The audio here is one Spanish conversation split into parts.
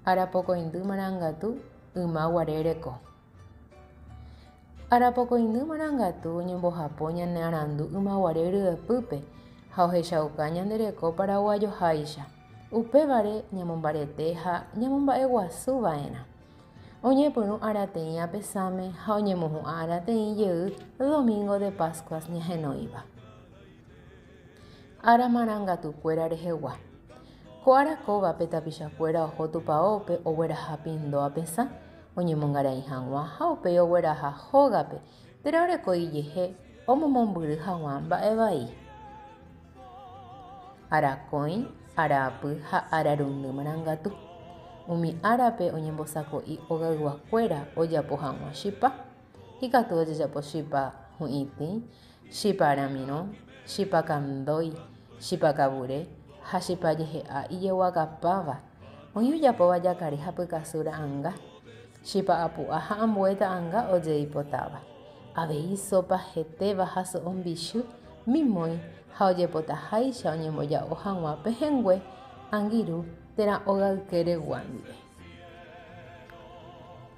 Arapokõindy marangatu yma guarereko. Arapokõindy marangatu oñembohapo ñane arandu yma guare ryepýpe ha ohechauka ñandereko paraguajoháicha upévare ñamombarete ha ñamomba'eguasuva'erã. Oñepyrũ arateĩ apesame ha oñemohu'ã arateĩ jey Domingo de Pascuas ñahenóiva. Aramarangatukuéra rehegua. Ko arakóvape tapichakuéra oho tupãópe ogueraha pindo apesã oñemongarai hag̃ua ha upéi ogueraha hógape térã orekoijehe omomombyry hag̃ua mba'e vai. Arakõi, arapy ha ararundy marangatu. Umi árape oñembosako'i ogayguakuéra ojapo hag̃ua chipa. Ikatu ojejapo chipa hu'itĩ, chipa aramirõ, chipa kandói, chipa kavure ha chipa jehe'a ijeguakapáva. Oĩ ojapóva jakari ha pykasúra anga. Chipa apu'a ha ambuéta anga oje ipotáva. Avei sopa hetéva ha so'o mbichy mimói ha ojepotaháicha oñemboja'o hag̃ua pehengue angirũ térã ogaykeregua ndive.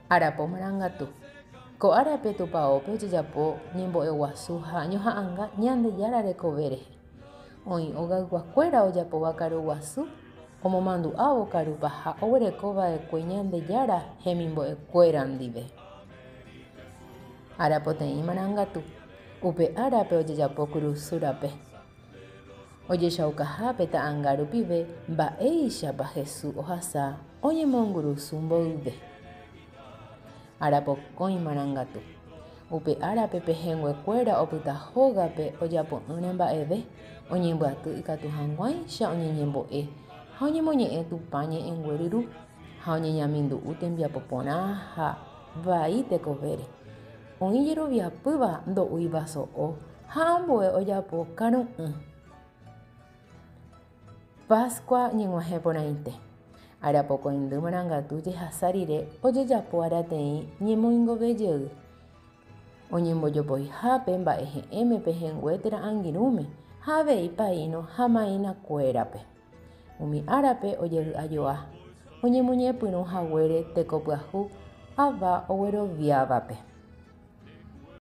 Arapo marangatu. Ko árape tupãópe ojejapo ñembo'eguasu ha ñoha'ãnga Ñandejára rekove rehe. Oĩ ogayguakuéra ojapóva karuguasu omomandu'ávo karúpa ha oguerekova'ekue Ñandejára hemimbo'ekuéra ndive. Arapoteĩ marangatu. Upe árape ojejapo kurusúrape. Ojechaukahápe ta'ãnga rupive mba'éichapa Jesús ohasa oñemongurusu mboyve. Arapokõi marangatu. Upe árape pehenguekuéra opyta hógape ojapo'ỹre mba'eve oñembyaty ikatu hag̃uáicha oñeñembo'e ha oñemoñe'ẽ Tupã ñe'ẽnguerýru ha oñeñamindu'u tembiapo porã ha vai tekovére. Oĩ jeroviapýva ndo'úiva so'o ha ambue ojapo karu'ỹ. Pascua ñeg̃uahẽporãite. Arapokõindy marangatu jehasa rire ojejapo arateĩ ñemoingove jey. Oñembojopoihápe mba'e he'ẽme pehengue térã angirũme ha avei paíno ha maínakuérape. Umi árape ojevy'ajoa oñemuñepyrũhaguére teko pyahu ava ogueroviávape.